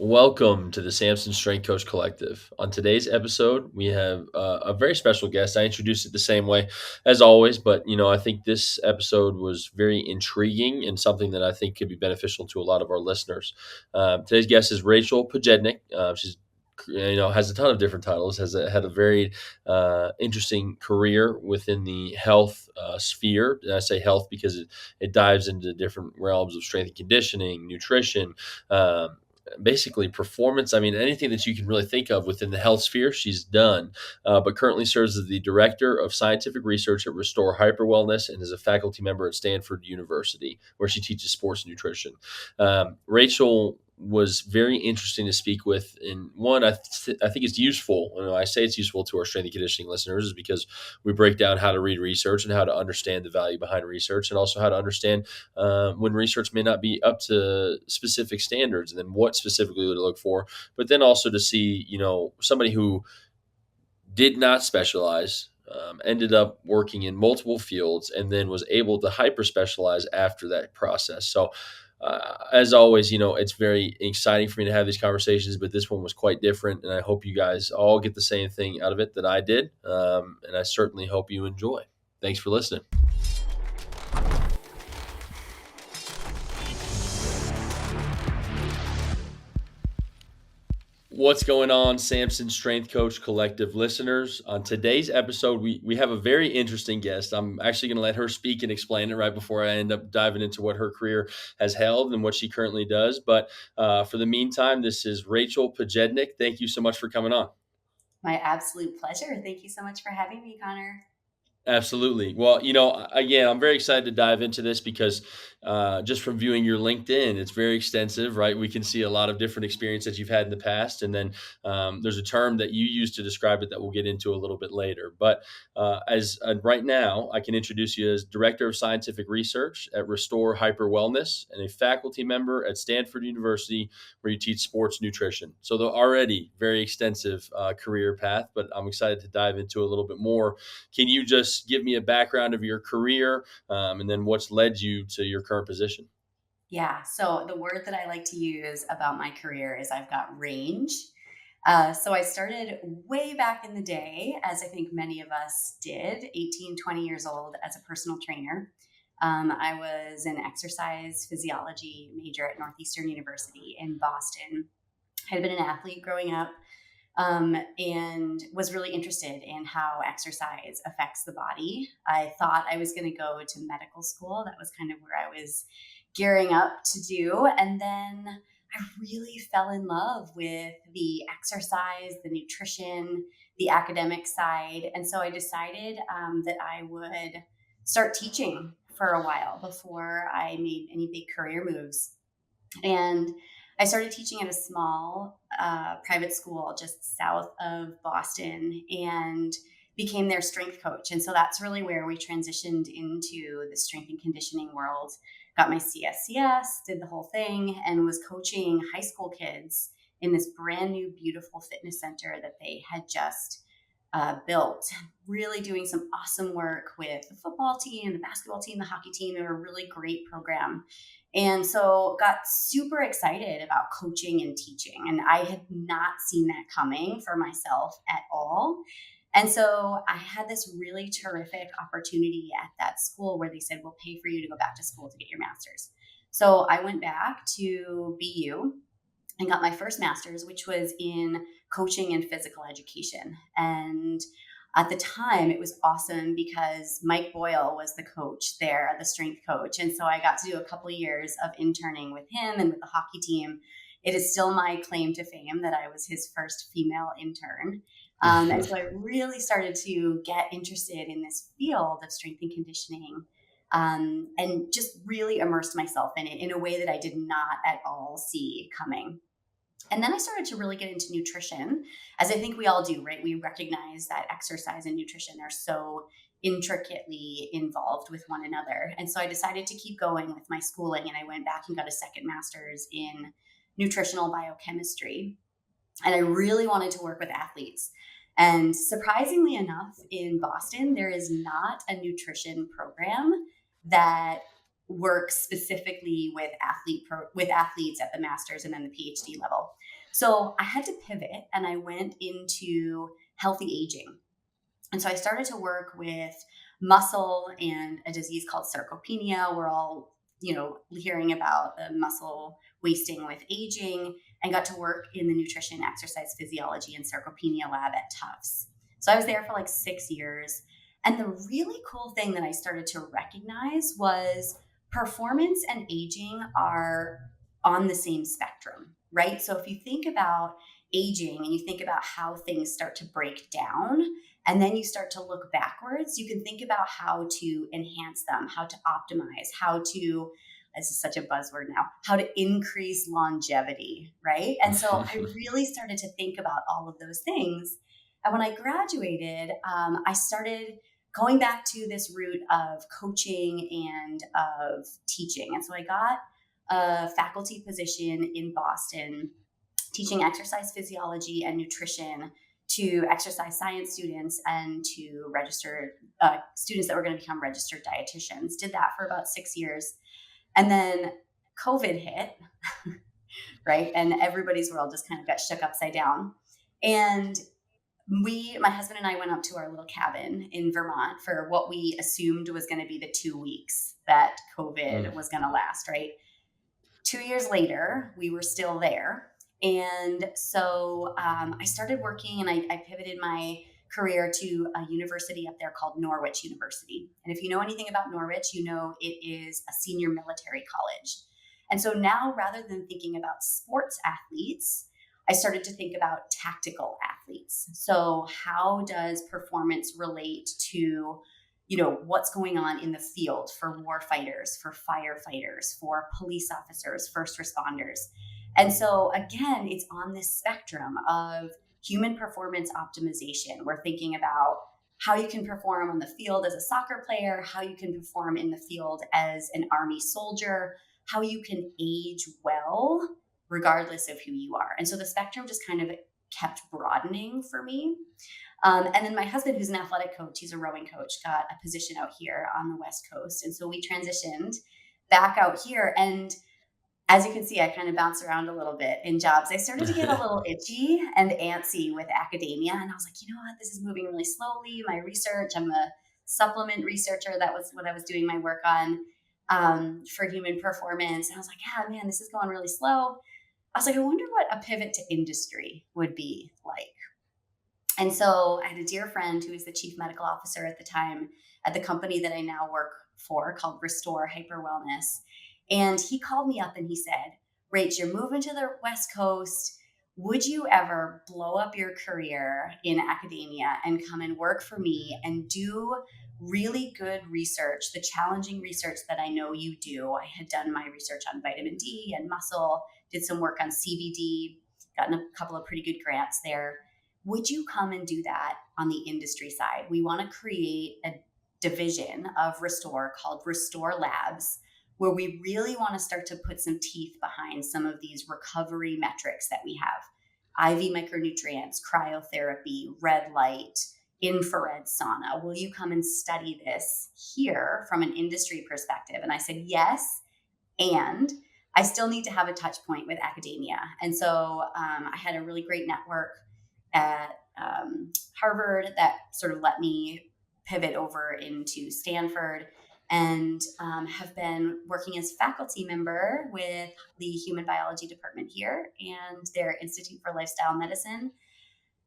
Welcome to the Samson Strength Coach Collective. On today's episode, we have a very special guest. I introduced it the same way as always, but I think this episode was very intriguing and something that I think could be beneficial to a lot of our listeners. Today's guest is Rachele Pojednic. She's has a ton of different titles. Had a very interesting career within the health sphere. And I say health because it dives into different realms of strength and conditioning, nutrition. Basically performance. I mean, anything that you can really think of within the health sphere, she's done. But currently serves as the director of scientific research at Restore Hyper Wellness and is a faculty member at Stanford University, where she teaches sports nutrition. Rachele was very interesting to speak with. And one, I think it's useful. I say it's useful to our strength and conditioning listeners is because we break down how to read research and how to understand the value behind research, and also how to understand when research may not be up to specific standards, and then what specifically to look for. But then also to see, somebody who did not specialize, ended up working in multiple fields, and then was able to hyper specialize after that process. So, as always, it's very exciting for me to have these conversations, but this one was quite different. And I hope you guys all get the same thing out of it that I did. And I certainly hope you enjoy. Thanks for listening. What's going on, Samson Strength Coach Collective listeners? On today's episode, we have a very interesting guest. I'm actually going to let her speak and explain it right before I end up diving into what her career has held and what she currently does. But for the meantime, this is Rachele Pojednic. Thank you so much for coming on. My absolute pleasure. Thank you so much for having me, Connor. Absolutely. Well, again, I'm very excited to dive into this because just from viewing your LinkedIn, it's very extensive, right? We can see a lot of different experience that you've had in the past. And then there's a term that you use to describe it that we'll get into a little bit later. But as right now, I can introduce you as Director of Scientific Research at Restore Hyper Wellness and a faculty member at Stanford University, where you teach sports nutrition. So the already very extensive career path, but I'm excited to dive into a little bit more. Can you just give me a background of your career and then what's led you to your current position? Yeah. So the word that I like to use about my career is I've got range. So I started way back in the day, as I think many of us did, 18, 20 years old, as a personal trainer. I was an exercise physiology major at Northeastern University in Boston. I had been an athlete growing up, and was really interested in how exercise affects the body. I thought I was going to go to medical school. That was kind of where I was gearing up to do. And then I really fell in love with the exercise, the nutrition, the academic side. And so I decided that I would start teaching for a while before I made any big career moves. And I started teaching at a small private school just south of Boston and became their strength coach. And so that's really where we transitioned into the strength and conditioning world. Got my CSCS, did the whole thing, and was coaching high school kids in this brand new, beautiful fitness center that they had just built. Really doing some awesome work with the football team, the basketball team, the hockey team. They were a really great program. And so got super excited about coaching and teaching. And I had not seen that coming for myself at all. And so I had this really terrific opportunity at that school where they said, we'll pay for you to go back to school to get your master's. So I went back to BU and got my first master's, which was in coaching and physical education. And at the time, it was awesome because Mike Boyle was the coach there, the strength coach. And so I got to do a couple of years of interning with him and with the hockey team. It is still my claim to fame that I was his first female intern. And so I really started to get interested in this field of strength and conditioning, and just really immersed myself in it in a way that I did not at all see coming. And then I started to really get into nutrition, as I think we all do, right? We recognize that exercise and nutrition are so intricately involved with one another. And so I decided to keep going with my schooling, and I went back and got a second master's in nutritional biochemistry. And I really wanted to work with athletes. And surprisingly enough, in Boston, there is not a nutrition program that works specifically with athletes at the master's and then the PhD level. So I had to pivot and I went into healthy aging. And so I started to work with muscle and a disease called sarcopenia. We're all, hearing about the muscle wasting with aging, and got to work in the nutrition, exercise physiology, and sarcopenia lab at Tufts. So I was there for like 6 years. And the really cool thing that I started to recognize was performance and aging are on the same spectrum, right? So if you think about aging and you think about how things start to break down, and then you start to look backwards, you can think about how to enhance them, how to optimize, how to, this is such a buzzword now, how to increase longevity, right? And so I really started to think about all of those things. And when I graduated, I started going back to this route of coaching and of teaching. And so I got a faculty position in Boston teaching exercise physiology and nutrition to exercise science students and to registered students that were going to become registered dietitians. Did that for about 6 years. And then COVID hit, right? And everybody's world just kind of got shook upside down. And my husband and I went up to our little cabin in Vermont for what we assumed was going to be the 2 weeks that Mm. COVID was going to last, right? 2 years later, we were still there. And so I started working and I pivoted my career to a university up there called Norwich University. And if you know anything about Norwich, you know it is a senior military college. And so now, rather than thinking about sports athletes, I started to think about tactical athletes. So, how does performance relate to what's going on in the field for war fighters, for firefighters, for police officers, first responders? And so again, it's on this spectrum of human performance optimization. We're thinking about how you can perform on the field as a soccer player, how you can perform in the field as an army soldier, how you can age well regardless of who you are. And so the spectrum just kind of kept broadening for me. And then my husband, who's an athletic coach, he's a rowing coach, got a position out here on the West Coast. And so we transitioned back out here. And as you can see, I kind of bounce around a little bit in jobs. I started to get a little itchy and antsy with academia. And I was like, you know what? This is moving really slowly. My research, I'm a supplement researcher. That was what I was doing my work on for human performance. And I was like, yeah, man, this is going really slow. I was like, I wonder what a pivot to industry would be like. And so I had a dear friend who was the chief medical officer at the time at the company that I now work for called Restore Hyper Wellness. And he called me up and he said, Rach, you're moving to the West Coast. Would you ever blow up your career in academia and come and work for me and do really good research, the challenging research that I know you do? I had done my research on vitamin D and muscle, did some work on CBD, gotten a couple of pretty good grants there. Would you come and do that on the industry side? We want to create a division of Restore called Restore Labs, where we really want to start to put some teeth behind some of these recovery metrics that we have. IV micronutrients, cryotherapy, red light, infrared sauna. Will you come and study this here from an industry perspective? And I said, yes. And I still need to have a touch point with academia. And so I had a really great network at Harvard that sort of let me pivot over into Stanford, and have been working as faculty member with the human biology department here and their Institute for Lifestyle Medicine.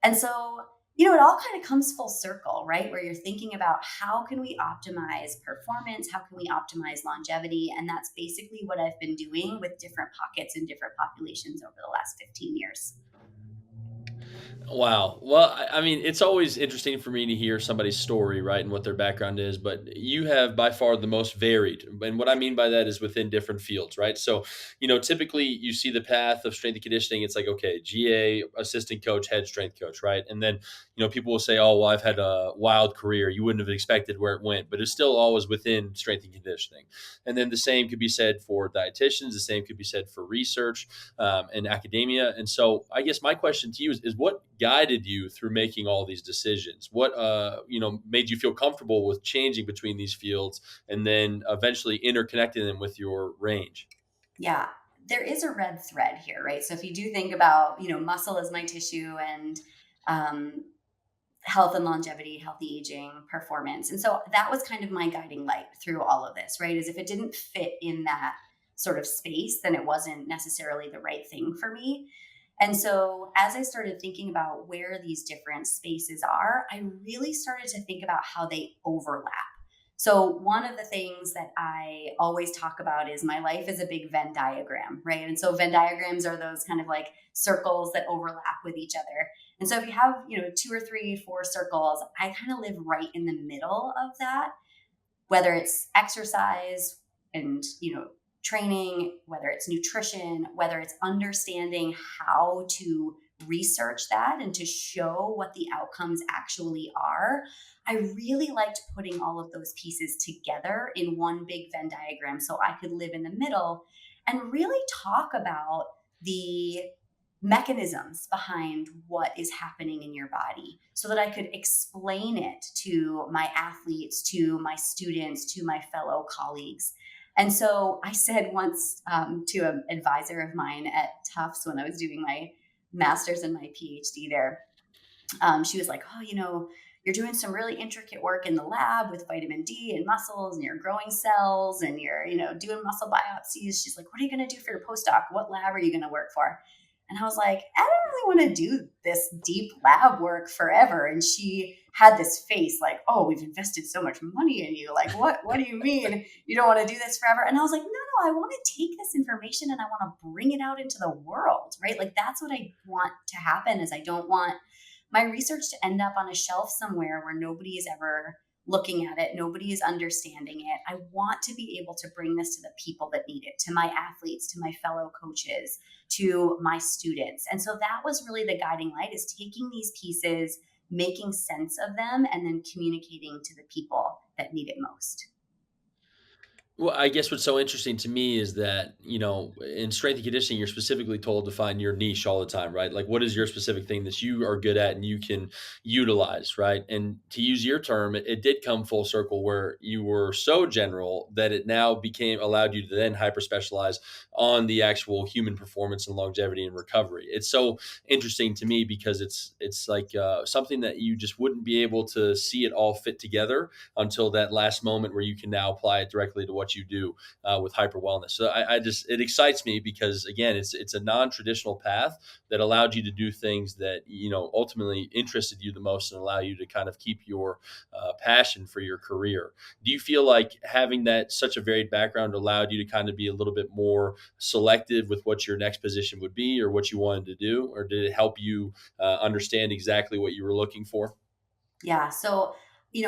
And so, it all kind of comes full circle, right? Where you're thinking about how can we optimize performance? How can we optimize longevity? And that's basically what I've been doing with different pockets and different populations over the last 15 years. Wow. Well, I mean, it's always interesting for me to hear somebody's story, right, and what their background is. But you have by far the most varied, and what I mean by that is within different fields, right? So, typically you see the path of strength and conditioning. It's like, okay, GA, assistant coach, head strength coach, right? And then, people will say, oh, well, I've had a wild career. You wouldn't have expected where it went, but it's still always within strength and conditioning. And then the same could be said for dietitians. The same could be said for research and academia. And so I guess my question to you is what guided you through making all these decisions? What, made you feel comfortable with changing between these fields and then eventually interconnecting them with your range? Yeah. there is a red thread here, right? So if you do think about, muscle as my tissue and um, health and longevity, healthy aging, performance. And so that was kind of my guiding light through all of this, right? Is if it didn't fit in that sort of space, then it wasn't necessarily the right thing for me. And so as I started thinking about where these different spaces are, I really started to think about how they overlap. So, one of the things that I always talk about is my life is a big Venn diagram, right? And so, Venn diagrams are those kind of like circles that overlap with each other. And so, if you have, two or three, four circles, I kind of live right in the middle of that, whether it's exercise and training, whether it's nutrition, whether it's understanding how to research that and to show what the outcomes actually are. I really liked putting all of those pieces together in one big Venn diagram so I could live in the middle and really talk about the mechanisms behind what is happening in your body so that I could explain it to my athletes, to my students, to my fellow colleagues. And so I said once to an advisor of mine at Tufts when I was doing my master's and my PhD there, she was like, oh, you're doing some really intricate work in the lab with vitamin D and muscles and you're growing cells and you're, doing muscle biopsies. She's like, what are you going to do for your postdoc? What lab are you going to work for? And I was like, I don't really want to do this deep lab work forever. And she had this face like, oh, we've invested so much money in you. Like, what do you mean you don't want to do this forever? And I was like, no, I want to take this information and I want to bring it out into the world, right? Like, that's what I want to happen is I don't want my research to end up on a shelf somewhere where nobody is ever looking at it, nobody is understanding it. I want to be able to bring this to the people that need it, to my athletes, to my fellow coaches, to my students. And so that was really the guiding light, is taking these pieces, making sense of them, and then communicating to the people that need it most. Well, I guess what's so interesting to me is that, in strength and conditioning, you're specifically told to find your niche all the time, right? Like, what is your specific thing that you are good at and you can utilize, right? And to use your term, it did come full circle where you were so general that it now became allowed you to then hyper specialize on the actual human performance and longevity and recovery. It's so interesting to me because it's like something that you just wouldn't be able to see it all fit together until that last moment where you can now apply it directly to what you do with hyper wellness. So I just it excites me because again, it's a non-traditional path that allowed you to do things that ultimately interested you the most and allow you to kind of keep your passion for your career. Do you feel like having that such a varied background allowed you to kind of be a little bit more selective with what your next position would be or what you wanted to do, or did it help you understand exactly what you were looking for? Yeah. So,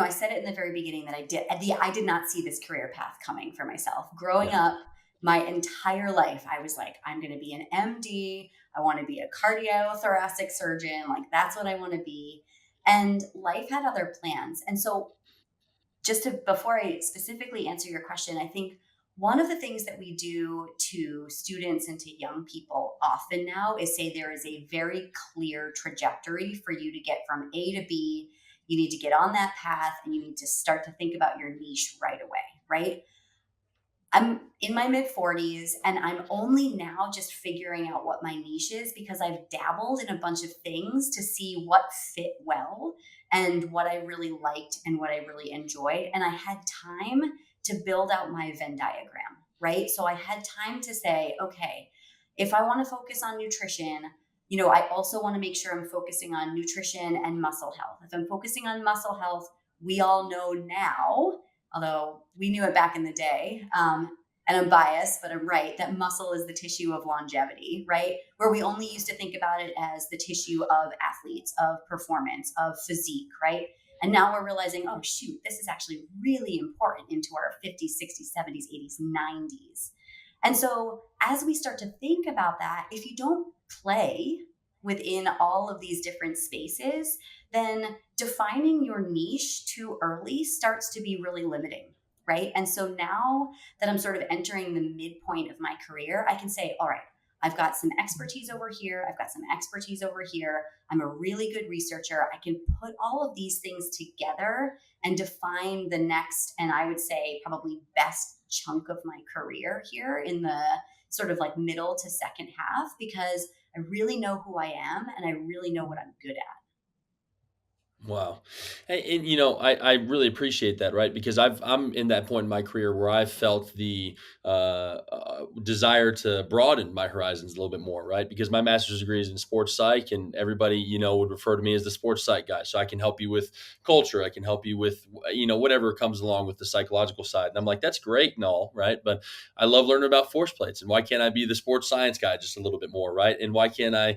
I said it in the very beginning that I did not see this career path coming for myself. Growing Yeah. up, my entire life, I was like, I'm going to be an MD. I want to be a cardiothoracic surgeon. Like, that's what I want to be. And life had other plans. And so, before I specifically answer your question, I think one of the things that we do to students and to young people often now is say there is a very clear trajectory for you to get from A to B. You need to get on that path and you need to start to think about your niche right away, right? I'm in my mid 40s and I'm only now just figuring out what my niche is because I've dabbled in a bunch of things to see what fit well and what I really liked and what I really enjoyed. And I had time to build out my Venn diagram, right? So I had time to say, okay, if I want to focus on nutrition, I also want to make sure I'm focusing on nutrition and muscle health. If I'm focusing on muscle health, we all know now, although we knew it back in the day. And I'm biased, but I'm right, that muscle is the tissue of longevity, right? Where we only used to think about it as the tissue of athletes, of performance, of physique, right? And now we're realizing, oh, shoot, this is actually really important into our 50s, 60s, 70s, 80s, 90s. And so as we start to think about that, if you don't play within all of these different spaces, then defining your niche too early starts to be really limiting, right? And so now that I'm sort of entering the midpoint of my career, I can say, all right, I've got some expertise over here. I've got some expertise over here. I'm a really good researcher. I can put all of these things together and define the next, and I would say probably best chunk of my career here in the sort of like middle to second half, because I really know who I am and I really know what I'm good at. Wow. And I really appreciate that, right? Because I'm in that point in my career where I've felt the desire to broaden my horizons a little bit more, right? Because my master's degree is in sports psych, and everybody, would refer to me as the sports psych guy. So I can help you with culture. I can help you with, whatever comes along with the psychological side. And I'm like, that's great and all, right? But I love learning about force plates. And why can't I be the sports science guy just a little bit more, right? And why can't I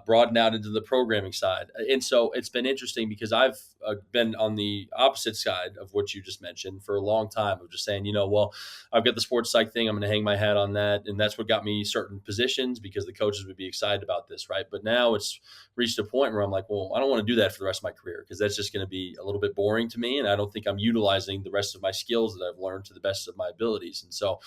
broaden out into the programming side? And so it's been interesting because I've been on the opposite side of what you just mentioned for a long time of just saying, well, I've got the sports psych thing. I'm going to hang my hat on that. And that's what got me certain positions because the coaches would be excited about this, right? But now it's reached a point where I'm like, well, I don't want to do that for the rest of my career because that's just going to be a little bit boring to me. And I don't think I'm utilizing the rest of my skills that I've learned to the best of my abilities. And so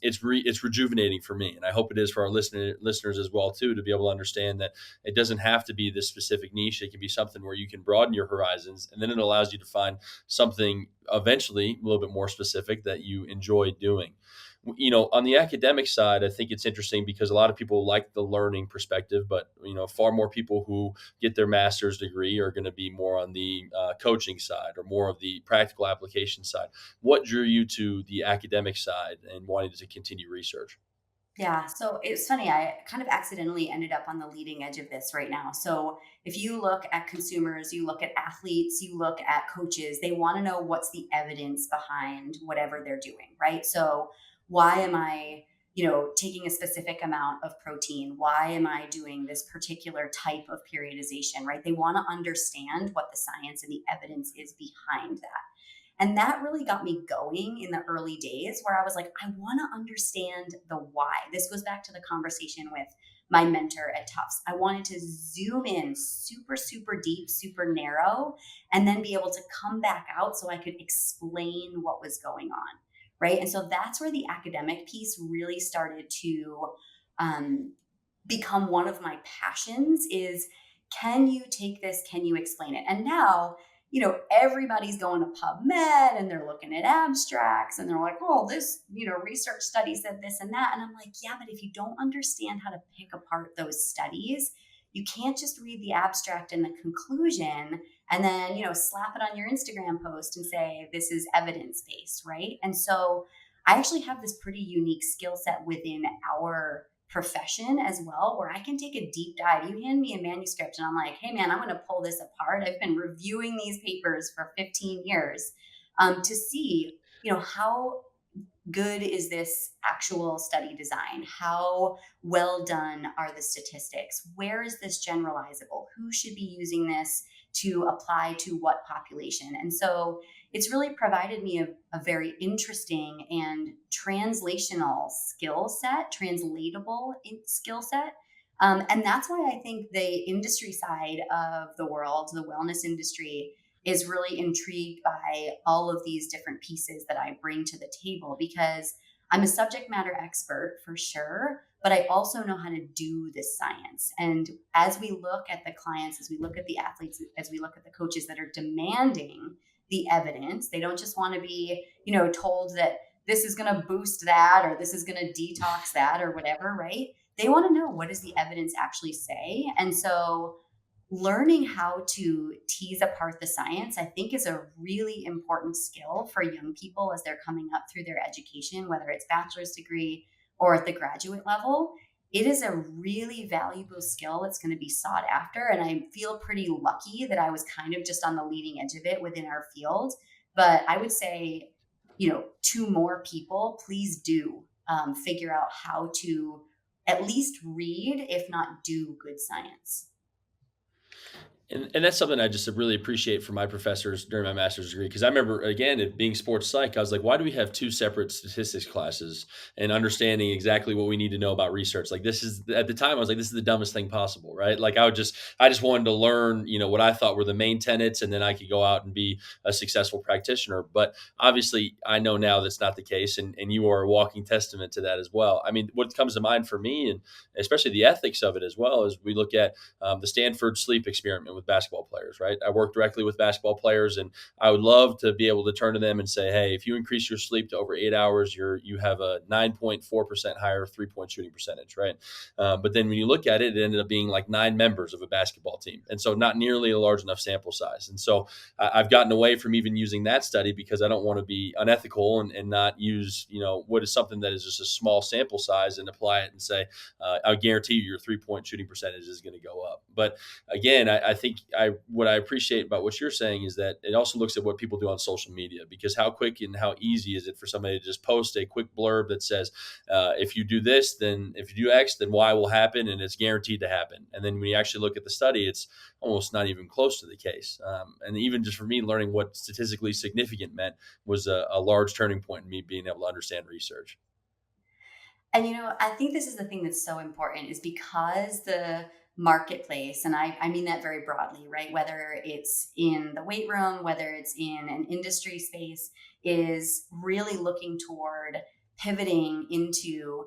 it's rejuvenating for me. And I hope it is for our listeners as well, too, to be able to understand that it doesn't have to be this specific niche. It can be something where you can broaden your horizons, and then it allows you to find something eventually a little bit more specific that you enjoy doing. On the academic side, I think it's interesting because a lot of people like the learning perspective, but far more people who get their master's degree are going to be more on the coaching side or more of the practical application side. What drew you to the academic side and wanting to continue research? Yeah, so it's funny. I kind of accidentally ended up on the leading edge of this right now. So if you look at consumers, you look at athletes, you look at coaches, they want to know what's the evidence behind whatever they're doing, right? So why am I, taking a specific amount of protein? Why am I doing this particular type of periodization, right? They want to understand what the science and the evidence is behind that. And that really got me going in the early days where I was like, I want to understand the why. This goes back to the conversation with my mentor at Tufts. I wanted to zoom in super, super deep, super narrow, and then be able to come back out so I could explain what was going on. Right. And so that's where the academic piece really started to um, become one of my passions is, can you take this? Can you explain it? And now, everybody's going to PubMed and they're looking at abstracts and they're like, oh, this, research study said this and that. And I'm like, yeah, but if you don't understand how to pick apart those studies, you can't just read the abstract and the conclusion and then, slap it on your Instagram post and say, this is evidence based, right? And so I actually have this pretty unique skill set within our profession as well, where I can take a deep dive. You hand me a manuscript and I'm like, hey man, I'm going to pull this apart. I've been reviewing these papers for 15 years to see, how good is this actual study design? How well done are the statistics? Where is this generalizable? Who should be using this to apply to what population? And so it's really provided me a very interesting and translational skill set, translatable skill set. And that's why I think the industry side of the world, the wellness industry, is really intrigued by all of these different pieces that I bring to the table, because I'm a subject matter expert for sure, but I also know how to do this science. And as we look at the clients, as we look at the athletes, as we look at the coaches that are demanding the evidence, they don't just want to be, told that this is going to boost that or this is going to detox that or whatever, right? They want to know, what does the evidence actually say? And so learning how to tease apart the science, I think, is a really important skill for young people as they're coming up through their education, whether it's bachelor's degree or at the graduate level. It is a really valuable skill that's going to be sought after. And I feel pretty lucky that I was kind of just on the leading edge of it within our field. But I would say, to more people, please do figure out how to at least read, if not do good science. And that's something I just really appreciate from my professors during my master's degree. Because I remember, again, it being sports psych, I was like, why do we have two separate statistics classes and understanding exactly what we need to know about research? Like, this is, at the time, I was like, this is the dumbest thing possible, right? Like, I just wanted to learn, what I thought were the main tenets, and then I could go out and be a successful practitioner. But obviously, I know now that's not the case. And you are a walking testament to that as well. I mean, what comes to mind for me, and especially the ethics of it as well, is we look at the Stanford sleep experiment with basketball players, right? I work directly with basketball players, and I would love to be able to turn to them and say, hey, if you increase your sleep to over 8 hours, you have a 9.4% higher 3 point shooting percentage, right? But then when you look at it, it ended up being like 9 members of a basketball team, and so not nearly a large enough sample size. And so I've gotten away from even using that study because I don't want to be unethical and not use what is something that is just a small sample size and apply it and say I guarantee you your 3 point shooting percentage is going to go up. But again, I think what I appreciate about what you're saying is that it also looks at what people do on social media, because how quick and how easy is it for somebody to just post a quick blurb that says, if you do this, then if you do X, then Y will happen, and it's guaranteed to happen. And then when you actually look at the study, it's almost not even close to the case. And even just for me, learning what statistically significant meant was a large turning point in me being able to understand research. And I think this is the thing that's so important is because the marketplace, and I mean that very broadly, right? Whether it's in the weight room, whether it's in an industry space, is really looking toward pivoting into,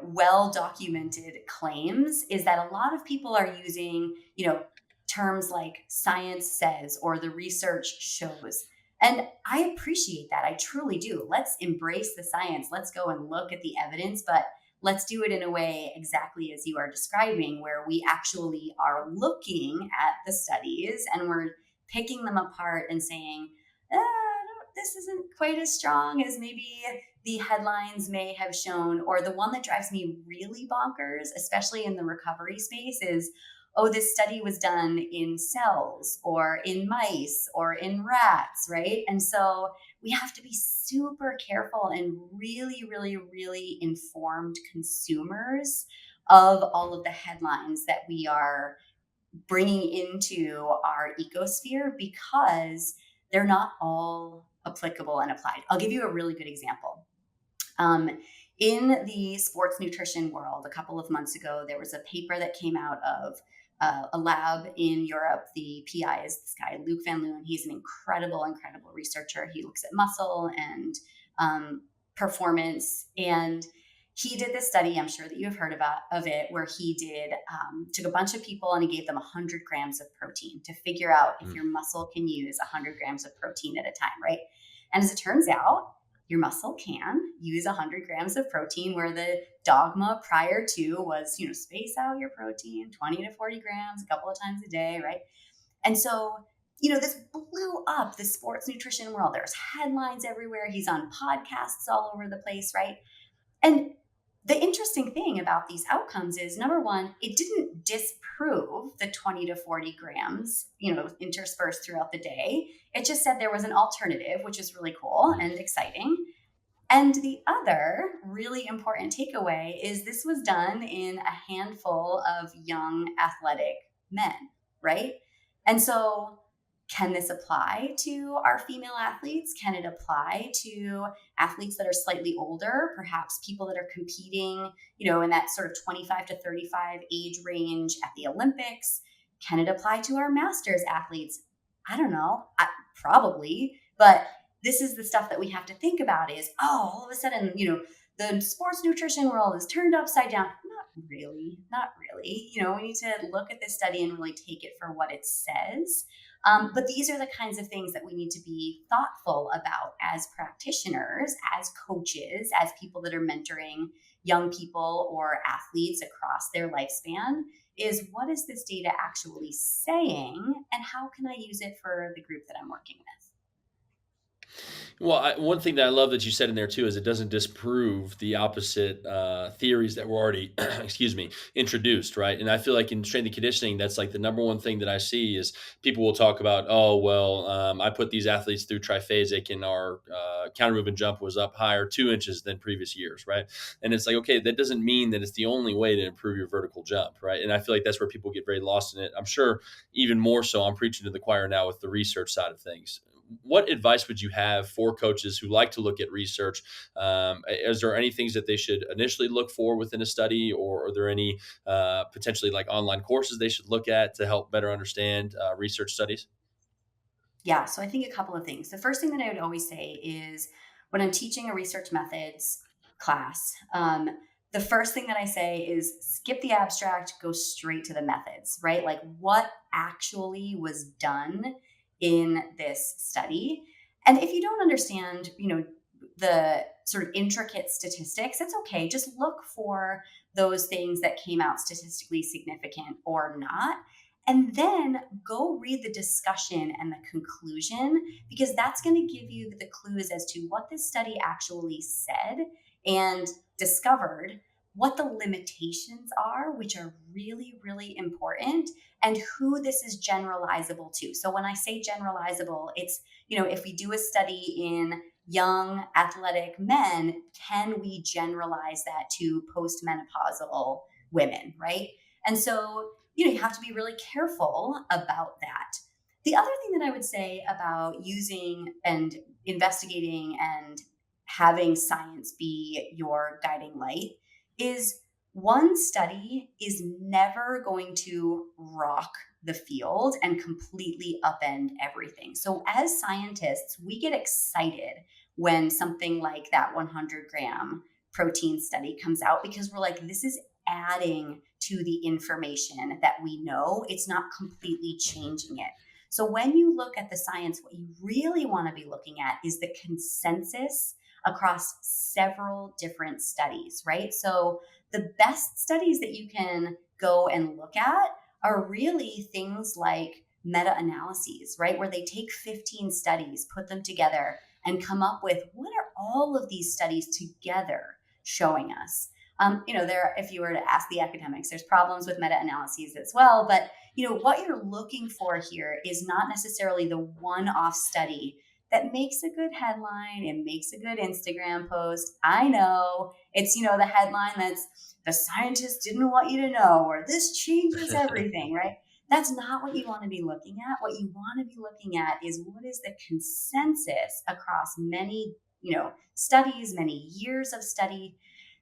well documented claims, is that a lot of people are using, terms like science says or the research shows. And I appreciate that. I truly do. Let's embrace the science. Let's go and look at the evidence, but let's do it in a way exactly as you are describing, where we actually are looking at the studies and we're picking them apart and saying, this isn't quite as strong as maybe the headlines may have shown. Or the one that drives me really bonkers, especially in the recovery space, is, oh, this study was done in cells or in mice or in rats, right? And so we have to be super careful and really, really, really informed consumers of all of the headlines that we are bringing into our ecosphere, because they're not all applicable and applied. I'll give you a really good example. Um, in the sports nutrition world, a couple of months ago, there was a paper that came out of a lab in Europe. The PI is this guy, Luc Van Loon. He's an incredible, incredible researcher. He looks at muscle and performance. And he did this study, I'm sure that you've heard about of it, where he did took a bunch of people and he gave them 100 grams of protein to figure out if Mm. your muscle can use 100 grams of protein at a time, right? And as it turns out, your muscle can use 100 grams of protein, where the dogma prior to was, space out your protein 20 to 40 grams a couple of times a day, right? And so, this blew up the sports nutrition world. There's headlines everywhere. He's on podcasts all over the place, right? And the interesting thing about these outcomes is, number one, it didn't disprove the 20 to 40 grams, interspersed throughout the day. It just said there was an alternative, which is really cool Mm. and exciting. And the other really important takeaway is this was done in a handful of young athletic men, right? And so, can this apply to our female athletes? Can it apply to athletes that are slightly older, perhaps people that are competing, in that sort of 25 to 35 age range at the Olympics? Can it apply to our masters athletes? I don't know, probably, but this is the stuff that we have to think about is, oh, all of a sudden, the sports nutrition world is turned upside down. Not really, not really. We need to look at this study and really take it for what it says. But these are the kinds of things that we need to be thoughtful about as practitioners, as coaches, as people that are mentoring young people or athletes across their lifespan, is what is this data actually saying and how can I use it for the group that I'm working with? Well, one thing that I love that you said in there too is it doesn't disprove the opposite theories that were already, excuse me, introduced, right? And I feel like in strength and conditioning, that's like the number one thing that I see is people will talk about, oh, well, I put these athletes through triphasic and our counter movement jump was up higher 2 inches than previous years, right? And it's like, okay, that doesn't mean that it's the only way to improve your vertical jump, right? And I feel like that's where people get very lost in it. I'm sure even more so, I'm preaching to the choir now with the research side of things. What advice would you have for coaches who like to look at research? Is there any things that they should initially look for within a study, or are there any potentially like online courses they should look at to help better understand research studies? Yeah, so I think a couple of things. The first thing that I would always say is when I'm teaching a research methods class, the first thing that I say is skip the abstract, go straight to the methods, right? Like what actually was done in this study. And if you don't understand, the sort of intricate statistics, it's okay. Just look for those things that came out statistically significant or not. And then go read the discussion and the conclusion, because that's going to give you the clues as to what this study actually said and discovered, what the limitations are, which are really, really important, and who this is generalizable to. So when I say generalizable, it's, if we do a study in young athletic men, can we generalize that to postmenopausal women, right? And so, you have to be really careful about that. The other thing that I would say about using and investigating and having science be your guiding light is, one study is never going to rock the field and completely upend everything. So, as scientists, we get excited when something like that 100-gram protein study comes out, because we're like, this is adding to the information that we know. It's not completely changing it. So, when you look at the science, what you really want to be looking at is the consensus across several different studies, right? So the best studies that you can go and look at are really things like meta analyses, right? Where they take 15 studies, put them together, and come up with, what are all of these studies together showing us? If you were to ask the academics, there's problems with meta analyses as well. But what you're looking for here is not necessarily the one-off study that makes a good headline and makes a good Instagram post. I know it's, the headline that's, the scientists didn't want you to know, or this changes everything, right? That's not what you want to be looking at. What you want to be looking at is, what is the consensus across many, studies, many years of study.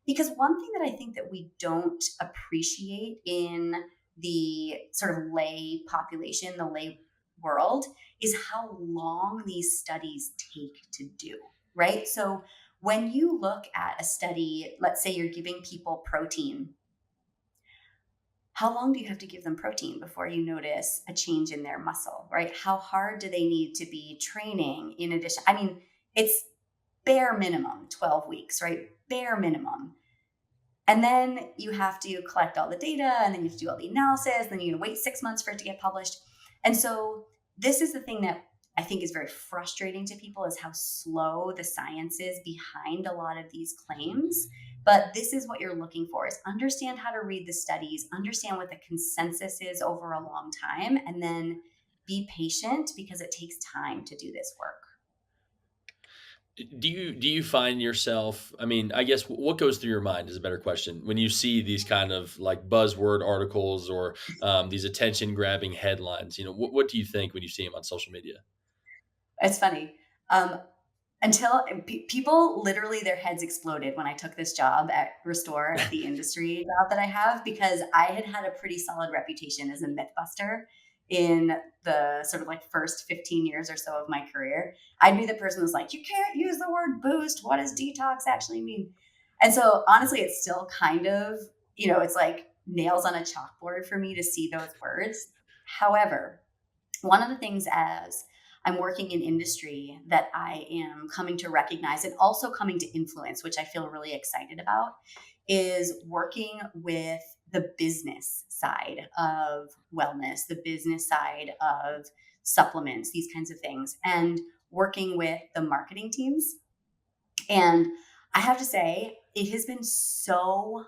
Because one thing that I think that we don't appreciate in the sort of lay population, the lay world, is how long these studies take to do, right? So when you look at a study, let's say you're giving people protein, how long do you have to give them protein before you notice a change in their muscle, right? How hard do they need to be training in addition? I mean, it's bare minimum 12 weeks, right? Bare minimum. And then you have to collect all the data, and then you have to do all the analysis, then you wait 6 months for it to get published. And so this is the thing that I think is very frustrating to people, is how slow the science is behind a lot of these claims. But this is what you're looking for, is understand how to read the studies, understand what the consensus is over a long time, and then be patient, because it takes time to do this work. Do you find yourself, I mean, I guess what goes through your mind is a better question when you see these kind of like buzzword articles or these attention grabbing headlines? What do you think when you see them on social media? It's funny. Um, until people, literally their heads exploded when I took this job at Restore, at the industry job that I have, because I had had a pretty solid reputation as a myth buster in the sort of like first 15 years or so of my career. I'd be the person who's like, you can't use the word boost. What does detox actually mean? And so honestly, it's still kind of, it's like nails on a chalkboard for me to see those words. However, one of the things, as I'm working in industry, that I am coming to recognize and also coming to influence, which I feel really excited about, is working with the business side of wellness, the business side of supplements, these kinds of things, and working with the marketing teams. And I have to say, it has been so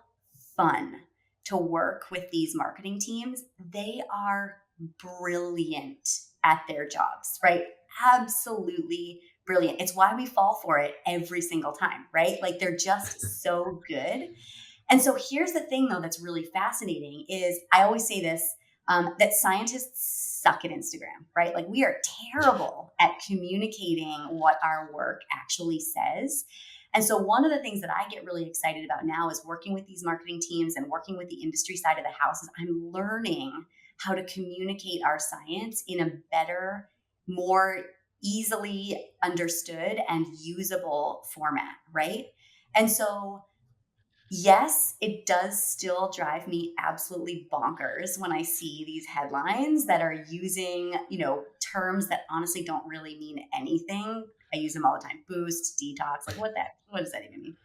fun to work with these marketing teams. They are brilliant at their jobs, right? Absolutely brilliant. It's why we fall for it every single time, right? Like, they're just so good. And so here's the thing, though, that's really fascinating is, I always say this, that scientists suck at Instagram, right? Like, we are terrible at communicating what our work actually says. And so one of the things that I get really excited about now is working with these marketing teams and working with the industry side of the house, is I'm learning how to communicate our science in a better, more easily understood and usable format, right? And so Yes, it does still drive me absolutely bonkers when I see these headlines that are using, terms that honestly don't really mean anything. I use them all the time. Boost, detox, like what does that even mean?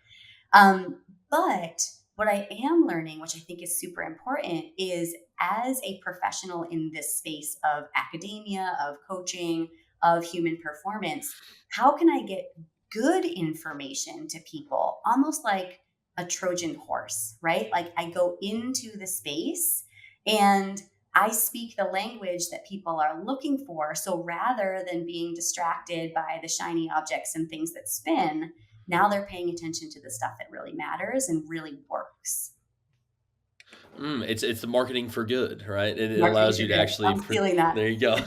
But what I am learning, which I think is super important, is as a professional in this space of academia, of coaching, of human performance, how can I get good information to people, almost like a Trojan horse, right? Like I go into the space and I speak the language that people are looking for. So rather than being distracted by the shiny objects and things that spin, now they're paying attention to the stuff that really matters and really works. It's the marketing for good, right? It Marketing allows for you to good. actually I'm stealing that. there you go.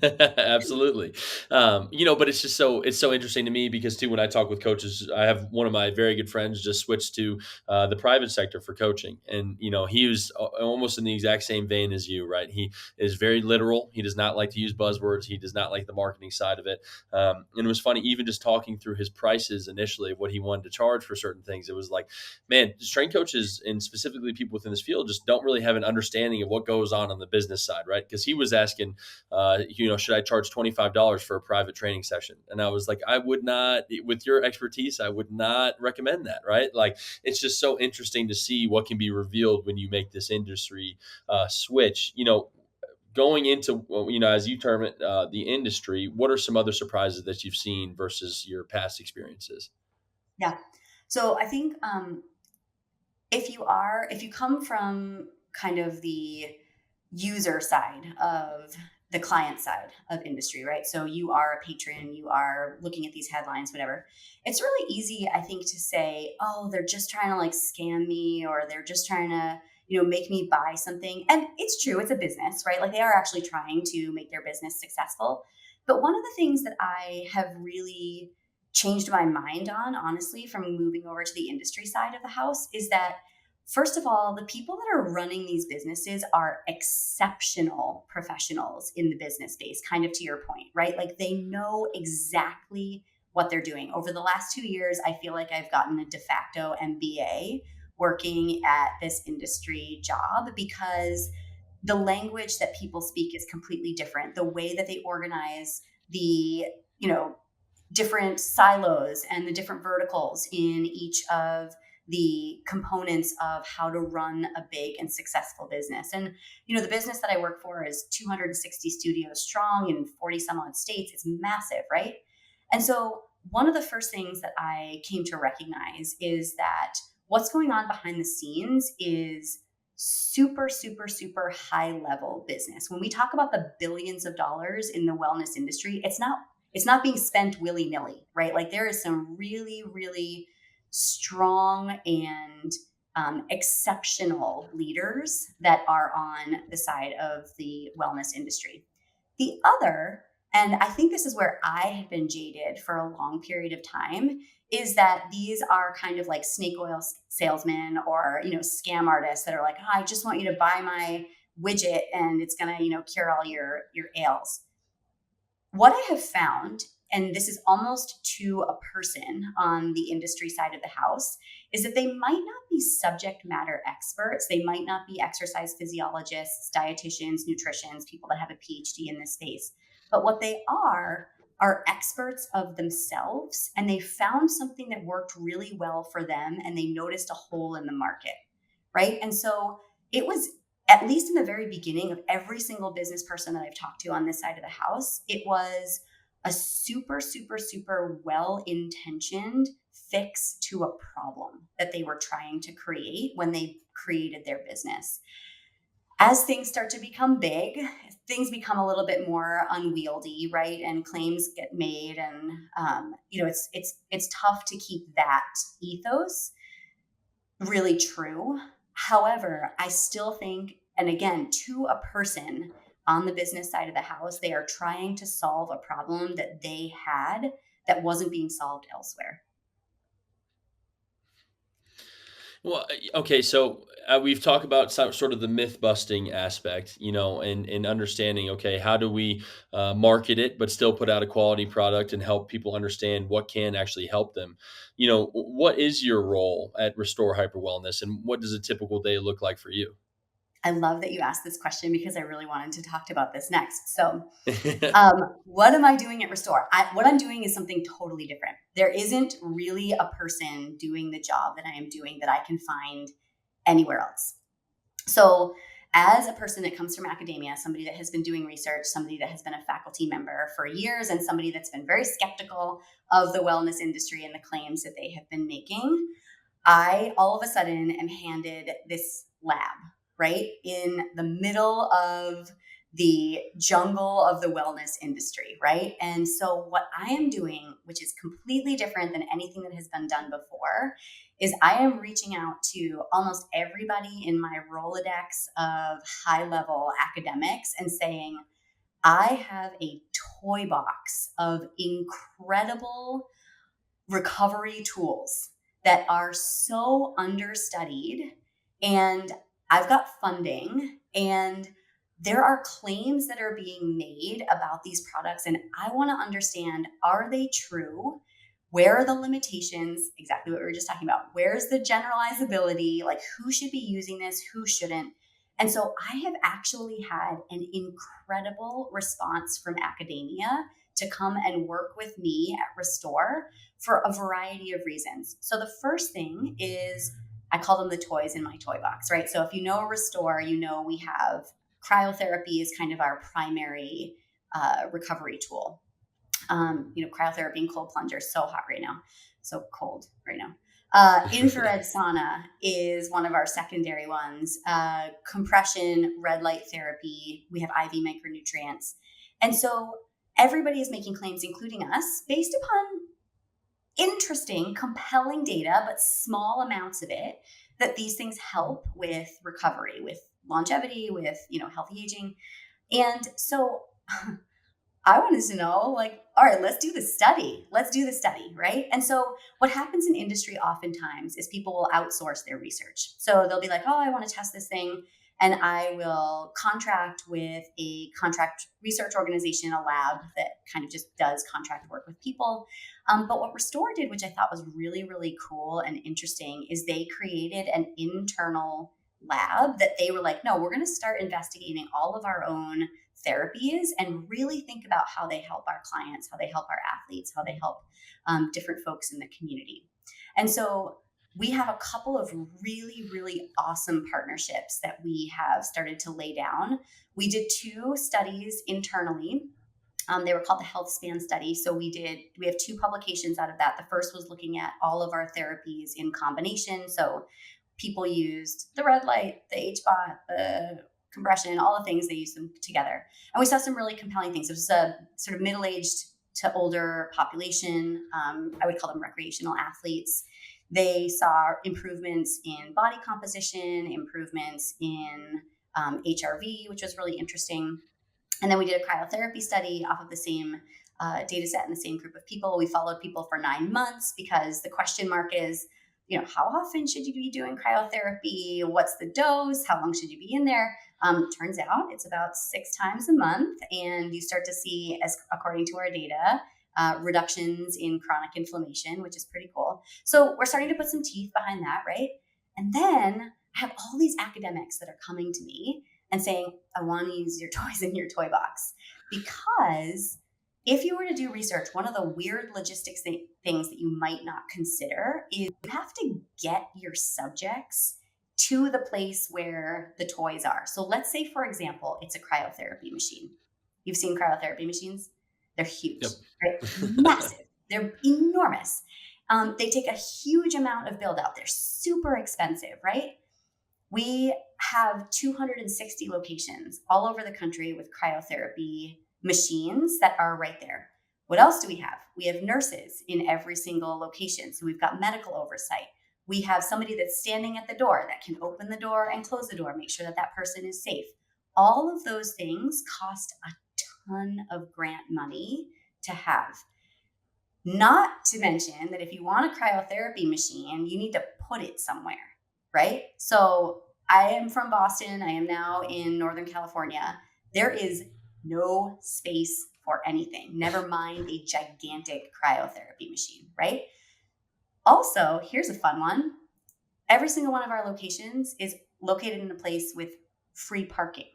Absolutely. But it's so interesting to me because too, when I talk with coaches, I have one of my very good friends just switched to the private sector for coaching, and he was almost in the exact same vein as you, right? He is very literal. He does not like to use buzzwords. He does not like the marketing side of it. And it was funny, even just talking through his prices initially of what he wanted to charge for certain things. It was like, man, strength coaches and specifically people within this field just don't really have an understanding of what goes on the business side, right? Because he was asking, should I charge $25 for a private training session? And I was like, I would not, with your expertise, I would not recommend that, right? Like, it's just so interesting to see what can be revealed when you make this industry switch. Going into, well, as you term it, the industry, what are some other surprises that you've seen versus your past experiences? Yeah. So I think if you come from kind of the user side of the client side of industry, right? So you are a patron, you are looking at these headlines, whatever. It's really easy, I think, to say, oh, they're just trying to like scam me or they're just trying to, make me buy something. And it's true, it's a business, right? Like they are actually trying to make their business successful. But one of the things that I have really changed my mind on, honestly, from moving over to the industry side of the house is that first of all, the people that are running these businesses are exceptional professionals in the business space, kind of to your point, right? Like they know exactly what they're doing. Over the last 2 years, I feel like I've gotten a de facto MBA working at this industry job because the language that people speak is completely different. The way that they organize the, you know, different silos and the different verticals in each of the components of how to run a big and successful business. And, the business that I work for is 260 studios strong in 40 some odd states. It's massive, right? And so, one of the first things that I came to recognize is that what's going on behind the scenes is super, super, super high level business. When we talk about the billions of dollars in the wellness industry, it's not being spent willy-nilly, right? Like there is some really, really strong and exceptional leaders that are on the side of the wellness industry. The other, and I think this is where I have been jaded for a long period of time, is that these are kind of like snake oil salesmen or scam artists that are like, oh, I just want you to buy my widget and it's gonna cure all your ails. What I have found, and this is almost to a person on the industry side of the house, is that they might not be subject matter experts. They might not be exercise physiologists, dietitians, nutritionists, people that have a PhD in this space. But what they are experts of themselves, and they found something that worked really well for them, and they noticed a hole in the market, right? And so it was, at least in the very beginning of every single business person that I've talked to on this side of the house, it was a super, super, super well intentioned fix to a problem that they were trying to create when they created their business. As things start to become big, things become a little bit more unwieldy, right? And claims get made, and it's tough to keep that ethos really true. However, I still think, and again, to a person on the business side of the house, they are trying to solve a problem that they had that wasn't being solved elsewhere. Well, okay, so we've talked about sort of the myth busting aspect, and understanding, okay, how do we market it, but still put out a quality product and help people understand what can actually help them. What is your role at Restore Hyper Wellness, and what does a typical day look like for you? I love that you asked this question because I really wanted to talk about this next. So, what am I doing at Restore? What I'm doing is something totally different. There isn't really a person doing the job that I am doing that I can find anywhere else. So, as a person that comes from academia, somebody that has been doing research, somebody that has been a faculty member for years, and somebody that's been very skeptical of the wellness industry and the claims that they have been making, I all of a sudden am handed this lab right in the middle of the jungle of the wellness industry, right? And so, what I am doing, which is completely different than anything that has been done before, is I am reaching out to almost everybody in my Rolodex of high level academics and saying, I have a toy box of incredible recovery tools that are so understudied, and I've got funding, and there are claims that are being made about these products, and I want to understand, are they true? Where are the limitations? Exactly what we were just talking about. Where's the generalizability? Like, who should be using this, who shouldn't? And so I have actually had an incredible response from academia to come and work with me at Restore for a variety of reasons. So the first thing is, I call them the toys in my toy box, right? So if you know Restore, you know we have cryotherapy is kind of our primary recovery tool. Cryotherapy and cold plunge are so hot right now, so cold right now. Infrared sauna is one of our secondary ones. Compression, red light therapy. We have IV micronutrients. And so everybody is making claims, including us, based upon interesting, compelling data, but small amounts of it, that these things help with recovery, with longevity, with healthy aging. And so I wanted to know, like, all right, let's do the study. Let's do the study, right? And so, what happens in industry oftentimes is people will outsource their research. So they'll be like, oh, I want to test this thing. And I will contract with a contract research organization, a lab that kind of just does contract work with people. But what Restore did, which I thought was really, really cool and interesting, is they created an internal lab that they were like, no, we're going to start investigating all of our own therapies and really think about how they help our clients, how they help our athletes, how they help different folks in the community. And so we have a couple of really, really awesome partnerships that we have started to lay down. We did 2 studies internally. They were called the Health Span Study. So we have 2 publications out of that. The first was looking at all of our therapies in combination. So people used the red light, the HBOT, the compression, all the things, they used them together. And we saw some really compelling things. It was a sort of middle-aged to older population. I would call them recreational athletes. They saw improvements in body composition, improvements in HRV, which was really interesting. And then we did a cryotherapy study off of the same data set in the same group of people. We followed people for 9 months because the question mark is, how often should you be doing cryotherapy? What's the dose? How long should you be in there? Turns out it's about 6 times a month. And you start to see, as according to our data, reductions in chronic inflammation, which is pretty cool. So we're starting to put some teeth behind that, right? And then I have all these academics that are coming to me and saying, I want to use your toys in your toy box. Because if you were to do research, one of the weird logistics things that you might not consider is you have to get your subjects to the place where the toys are. So let's say, for example, it's a cryotherapy machine. You've seen cryotherapy machines? They're huge, Yep. right? Massive. They're enormous. They take a huge amount of build out. They're super expensive, right? We have 260 locations all over the country with cryotherapy machines that are right there. What else do we have? We have nurses in every single location. So we've got medical oversight. We have somebody that's standing at the door that can open the door and close the door, make sure that that person is safe. All of those things cost a ton of grant money to have. Not to mention that if you want a cryotherapy machine, you need to put it somewhere. right? So I am from Boston. I am now in Northern California. There is no space for anything, never mind a gigantic cryotherapy machine, right? Also, here's a fun one. Every single one of our locations is located in a place with free parking.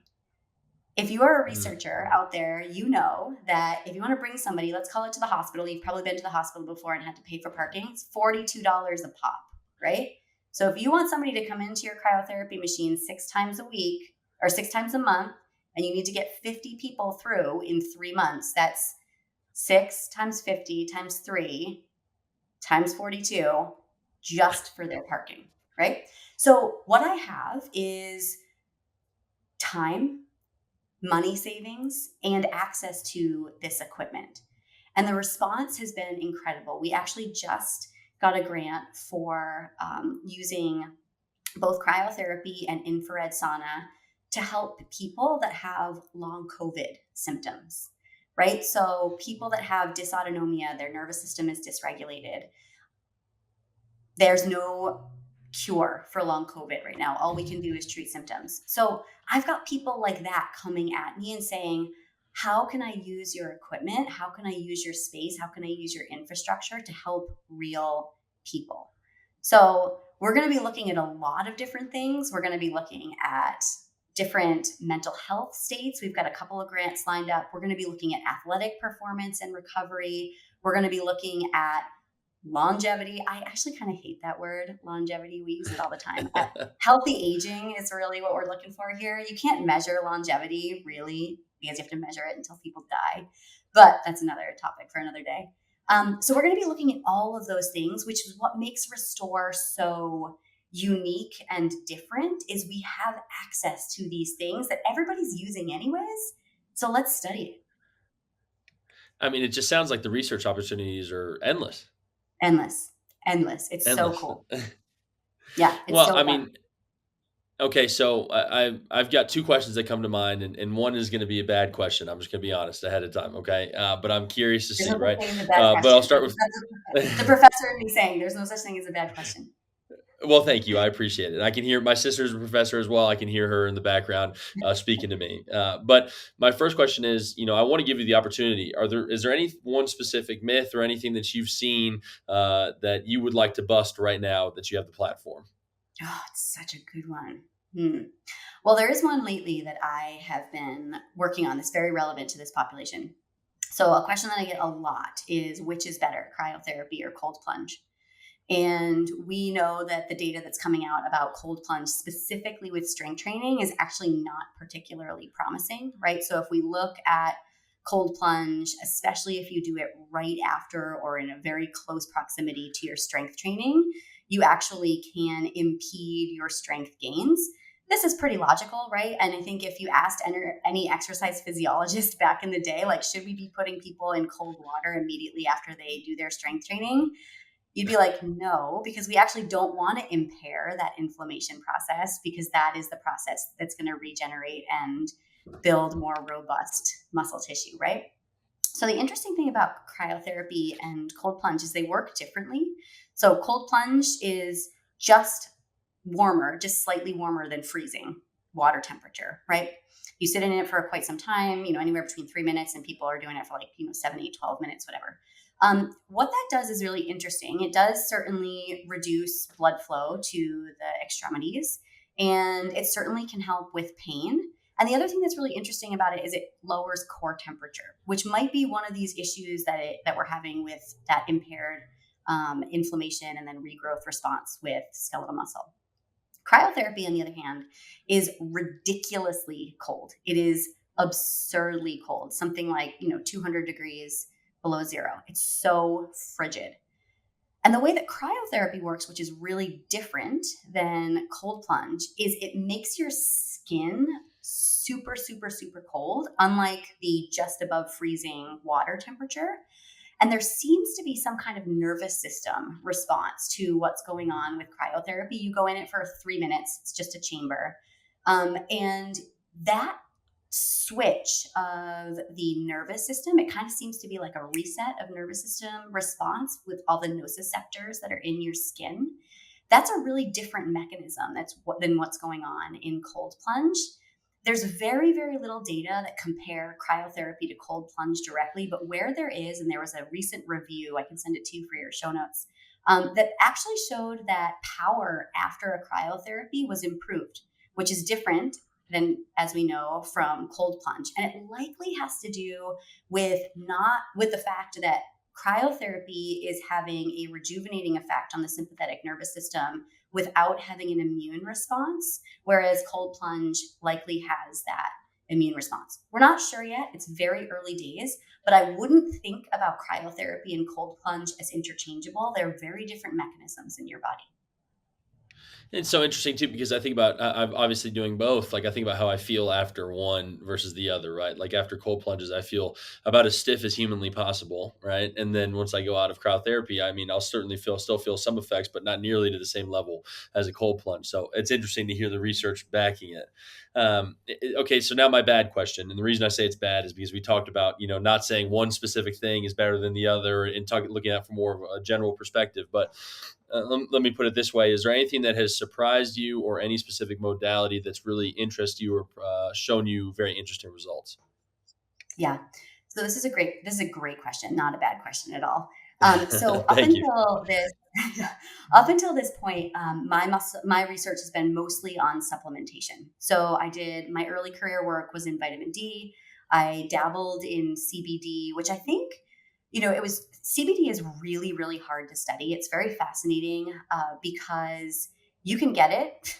If you are a Mm. researcher out there, you know that if you want to bring somebody, let's call it to the hospital, you've probably been to the hospital before and had to pay for parking, it's $42 a pop, right? So if you want somebody to come into your cryotherapy machine 6 times a week or 6 times a month, and you need to get 50 people through in 3 months, that's 6 times 50 times 3 times 42 just for their parking, right? So what I have is time, money savings, and access to this equipment. And the response has been incredible. We actually just got a grant for using both cryotherapy and infrared sauna to help people that have long COVID symptoms, right? So, people that have dysautonomia, their nervous system is dysregulated, there's no cure for long COVID right now. All we can do is treat symptoms. So I've got people like that coming at me and saying, how can I use your equipment? How can I use your space? How can I use your infrastructure to help real people? So we're going to be looking at a lot of different things. We're going to be looking at different mental health states. We've got a couple of grants lined up. We're going to be looking at athletic performance and recovery. We're going to be looking at longevity. I actually kind of hate that word, longevity. We use it all the time. Healthy aging is really what we're looking for here. You can't measure longevity really because you have to measure it until people die. But that's another topic for another day. So we're going to be looking at all of those things, which is what makes Restore so unique and different is we have access to these things that everybody's using anyways. So let's study it. I mean, it just sounds like the research opportunities are endless, Endless, endless. It's so endless. cool. Yeah, it's Well, so I fun. mean, okay, so I've got 2 questions that come to mind, and one is gonna be a bad question. I'm just gonna be honest ahead of time, okay? But I'm curious to There's see, no such right? thing as a bad But I'll question. start with That's the professor in me saying there's no such thing as a bad question. well, thank you. I appreciate it. I can hear my sister's a professor as well. I can hear her in the background speaking to me. But my first question is, I want to give you the opportunity. Is there any one specific myth or anything that you've seen that you would like to bust right now that you have the platform? Oh, it's such a good one. Hmm. Well, there is one lately that I have been working on that's very relevant to this population. So, a question that I get a lot is which is better, cryotherapy or cold plunge? And we know that the data that's coming out about cold plunge, specifically with strength training, is actually not particularly promising, right? So if we look at cold plunge, especially if you do it right after or in a very close proximity to your strength training, you actually can impede your strength gains. This is pretty logical, right? And I think if you asked any exercise physiologist back in the day, like, should we be putting people in cold water immediately after they do their strength training? You'd be like, no, because we actually don't want to impair that inflammation process because that is the process that's going to regenerate and build more robust muscle tissue, right? So the interesting thing about cryotherapy and cold plunge is they work differently. So cold plunge is just warmer, just slightly warmer than freezing water temperature, right? You sit in it for quite some time, anywhere between 3 minutes, and people are doing it for like, 7, 8, 12 minutes, whatever. What that does is really interesting. It does certainly reduce blood flow to the extremities, and it certainly can help with pain. And the other thing that's really interesting about it is it lowers core temperature, which might be one of these issues that we're having with that impaired inflammation and then regrowth response with skeletal muscle. Cryotherapy, on the other hand, is ridiculously cold. It is absurdly cold, something like 200 degrees below zero. It's so frigid. And the way that cryotherapy works, which is really different than cold plunge, is it makes your skin super, super, super cold, unlike the just above freezing water temperature. And there seems to be some kind of nervous system response to what's going on with cryotherapy. You go in it for 3 minutes, it's just a chamber. And that switch of the nervous system, it kind of seems to be like a reset of nervous system response with all the nociceptors that are in your skin. That's a really different mechanism than what's going on in cold plunge. There's very, very little data that compare cryotherapy to cold plunge directly, but where there is, and there was a recent review, I can send it to you for your show notes, that actually showed that power after a cryotherapy was improved, which is different than, as we know, from cold plunge. And it likely has to do with the fact that cryotherapy is having a rejuvenating effect on the sympathetic nervous system without having an immune response, whereas cold plunge likely has that immune response. We're not sure yet. It's very early days, but I wouldn't think about cryotherapy and cold plunge as interchangeable. They're very different mechanisms in your body. It's so interesting too because I think about I'm obviously doing both. Like I think about how I feel after one versus the other, right? Like after cold plunges, I feel about as stiff as humanly possible, right? And then once I go out of cryotherapy, I mean, I'll certainly still feel some effects, but not nearly to the same level as a cold plunge. So it's interesting to hear the research backing it. Okay, so now my bad question, and the reason I say it's bad is because we talked about not saying one specific thing is better than the other, and looking at it from more of a general perspective, but let me put it this way: is there anything that has surprised you, or any specific modality that's really interested you, or shown you very interesting results? Yeah. So this is a great question, not a bad question at all. So up Thank you. until this up until this point, my research has been mostly on supplementation. So I did my early career work was in vitamin D. I dabbled in CBD, which I think it was CBD is really really hard to study. It's very fascinating because you can get it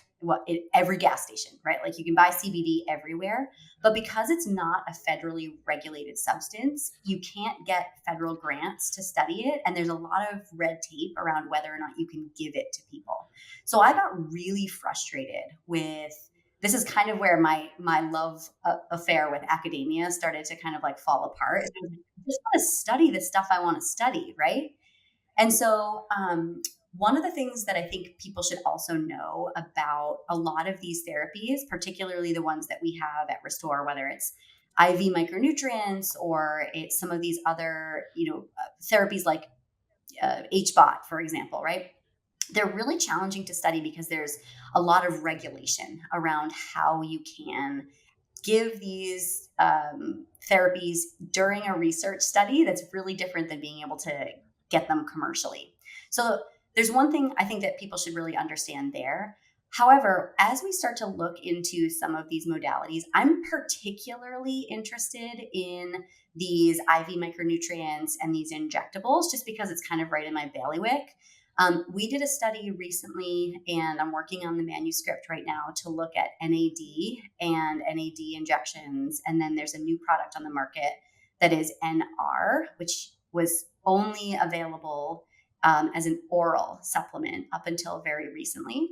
at every gas station, right? Like you can buy CBD everywhere, but because it's not a federally regulated substance, you can't get federal grants to study it. And there's a lot of red tape around whether or not you can give it to people. So I got really frustrated with this is kind of where my love affair with academia started to kind of like fall apart. I just want to study the stuff I want to study, right? And so, one of the things that I think people should also know about a lot of these therapies, particularly the ones that we have at Restore, whether it's IV micronutrients or it's some of these other, therapies like HBOT, for example, right? They're really challenging to study because there's a lot of regulation around how you can give these therapies during a research study that's really different than being able to get them commercially. So there's one thing I think that people should really understand there. However, as we start to look into some of these modalities, I'm particularly interested in these IV micronutrients and these injectables just because it's kind of right in my bailiwick. We did a study recently, and I'm working on the manuscript right now to look at NAD and NAD injections. And then there's a new product on the market that is NR, which was only available as an oral supplement up until very recently.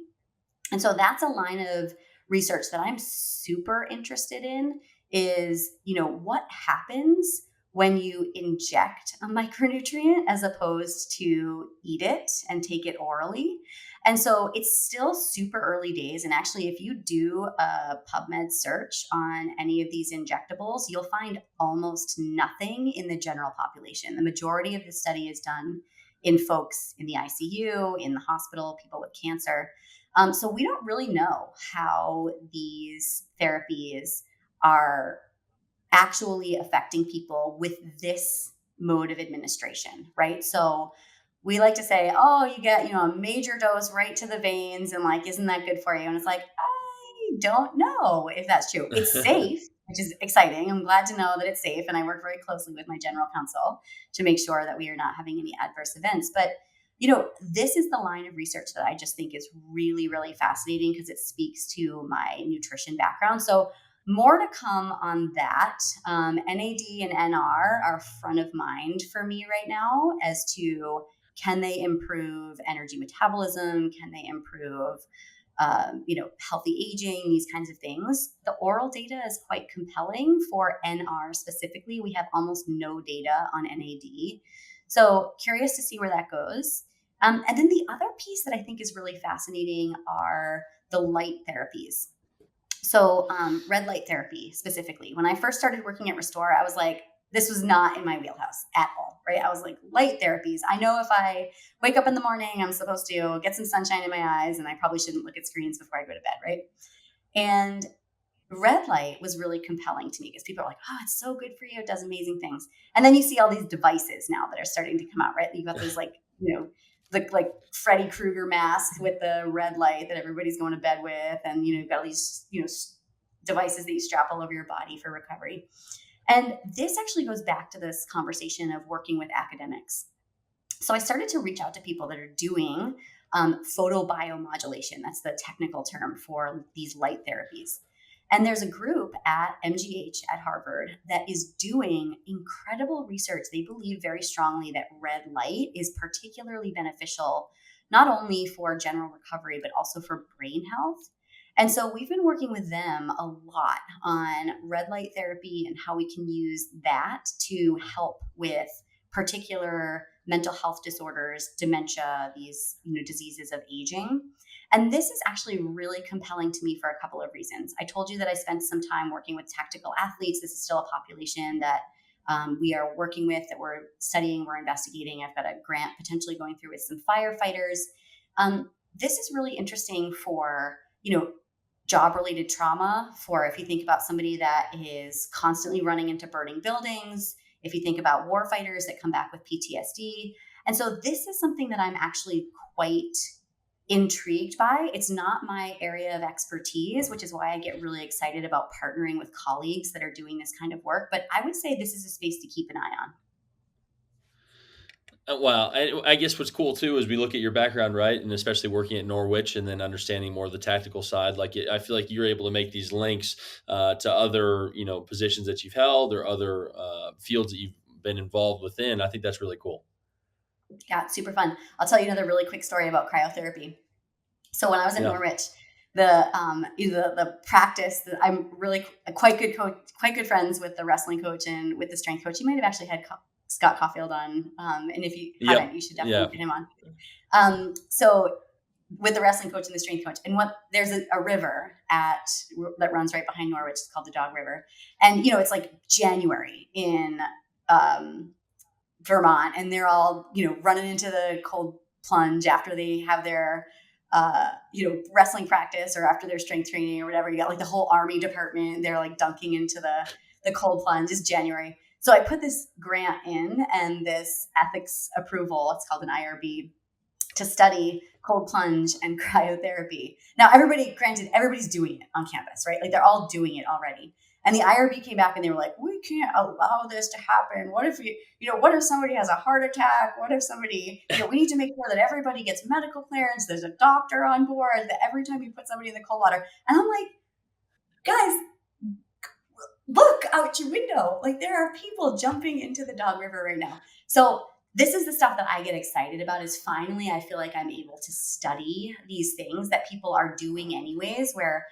And so that's a line of research that I'm super interested in is, what happens when you inject a micronutrient as opposed to eat it and take it orally. And so it's still super early days. And actually, if you do a PubMed search on any of these injectables, you'll find almost nothing in the general population. The majority of the study is done in folks in the ICU, in the hospital, people with cancer. So we don't really know how these therapies are actually affecting people with this mode of administration, right? So we like to say, oh, you get, a major dose right to the veins and like, isn't that good for you? And it's like, I don't know if that's true. It's safe, which is exciting. I'm glad to know that it's safe. And I work very closely with my general counsel to make sure that we are not having any adverse events. But this is the line of research that I just think is really, really fascinating because it speaks to my nutrition background. So more to come on that. NAD and NR are front of mind for me right now as to can they improve energy metabolism? Can they improve, healthy aging, these kinds of things? The oral data is quite compelling for NR specifically. We have almost no data on NAD. So curious to see where that goes. And then the other piece that I think is really fascinating are the light therapies. So red light therapy specifically. When I first started working at Restore, I was like, This was not in my wheelhouse at all, right? I was like, light therapies. I know if I wake up in the morning, I'm supposed to get some sunshine in my eyes, and I probably shouldn't look at screens before I go to bed, right? And red light was really compelling to me because people are like, oh, it's so good for you. It does amazing things. And then you see all these devices now that are starting to come out, right? You've got those like, the like Freddy Krueger mask with the red light that everybody's going to bed with. And, you've got all these, devices that you strap all over your body for recovery. And this actually goes back to this conversation of working with academics. So I started to reach out to people that are doing photobiomodulation. That's the technical term for these light therapies. And there's a group at MGH at Harvard that is doing incredible research. They believe very strongly that red light is particularly beneficial, not only for general recovery, but also for brain health. And so we've been working with them a lot on red light therapy and how we can use that to help with particular mental health disorders, dementia, these diseases of aging. And this is actually really compelling to me for a couple of reasons. I told you that I spent some time working with tactical athletes. This is still a population that we are working with, that we're studying, we're investigating. I've got a grant potentially going through with some firefighters. This is really interesting for, job related trauma, for if you think about somebody that is constantly running into burning buildings, if you think about war fighters that come back with PTSD. And so this is something that I'm actually quite intrigued by. It's not my area of expertise, which is why I get really excited about partnering with colleagues that are doing this kind of work. But I would say this is a space to keep an eye on. Wow, I guess what's cool too is we look at your background, right, and especially working at Norwich, and then understanding more of the tactical side. I feel like you're able to make these links to other, positions that you've held or other fields that you've been involved within. I think that's really cool. Yeah, it's super fun. I'll tell you another really quick story about cryotherapy. So when I was at Yeah, Norwich, the practice that I'm really quite good friends with the wrestling coach and with the strength coach. You might have actually had Scott Caulfield on, and if you haven't, yep, you should definitely yeah. get him on. So with the wrestling coach and the strength coach, and there's a river that runs right behind Norwich. It's called the Dog River, and it's like January in um, Vermont, and they're all running into the cold plunge after they have their wrestling practice or after their strength training or whatever. You got like the whole army department, they're like dunking into the cold plunge. It's January. So I put this grant in and this ethics approval, it's called an IRB, to study cold plunge and cryotherapy. Now, everybody's doing it on campus, right? Like they're all doing it already. And the IRB came back and they were like, we can't allow this to happen. What if what if somebody has a heart attack? What if somebody, we need to make sure that everybody gets medical clearance. There's a doctor on board, that every time you put somebody in the cold water. And I'm like, guys, look out your window. Like there are people jumping into the Dog River right now. So this is the stuff that I get excited about, is finally, I feel like I'm able to study these things that people are doing anyways, where,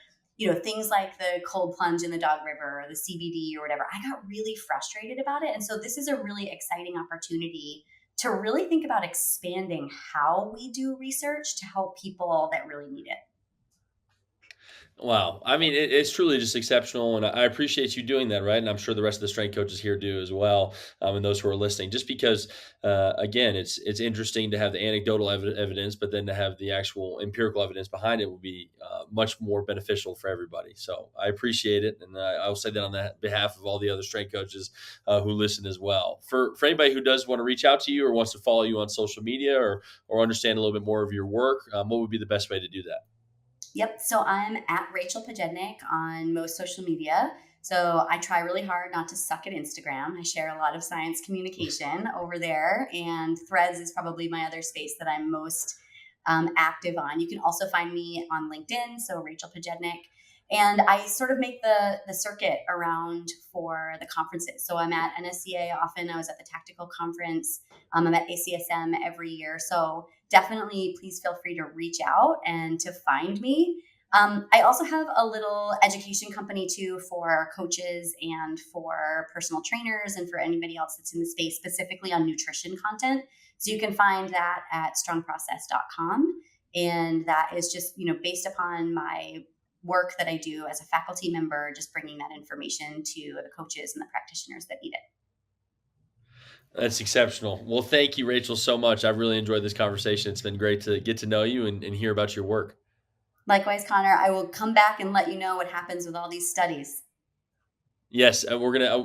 things like the cold plunge in the Dog River or the CBD or whatever, I got really frustrated about it. And so this is a really exciting opportunity to really think about expanding how we do research to help people that really need it. Wow. I mean, it's truly just exceptional, and I appreciate you doing that, right? And I'm sure the rest of the strength coaches here do as well, and those who are listening. Just because, again, it's interesting to have the anecdotal evidence, but then to have the actual empirical evidence behind it will be much more beneficial for everybody. So I appreciate it, and I'll say that on the behalf of all the other strength coaches who listen as well. For anybody who does want to reach out to you or wants to follow you on social media or understand a little bit more of your work, what would be the best way to do that? Yep. So I'm at Rachel Pojednic on most social media. So I try really hard not to suck at Instagram. I share a lot of science communication over there, and Threads is probably my other space that I'm most active on. You can also find me on LinkedIn, so Rachel Pojednic. And I sort of make the circuit around for the conferences. So I'm at NSCA often. I was at the tactical conference. I'm at ACSM every year. So definitely please feel free to reach out and to find me. I also have a little education company too, for coaches and for personal trainers and for anybody else that's in the space, specifically on nutrition content. So you can find that at strongprocess.com. And that is just, based upon my work that I do as a faculty member, just bringing that information to the coaches and the practitioners that need it. That's exceptional. Well, thank you, Rachel, so much. I've really enjoyed this conversation. It's been great to get to know you and hear about your work. Likewise, Connor, I will come back and let you know what happens with all these studies. Yes, and we're gonna.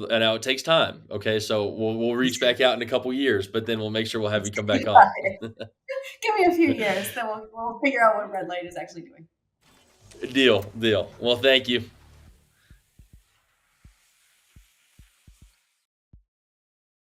And now it takes time. Okay, so we'll reach back out in a couple years, but then we'll make sure we'll have you come back You got on. it. Give me a few years, then we'll figure out what red light is actually doing. Deal, deal. Well, thank you.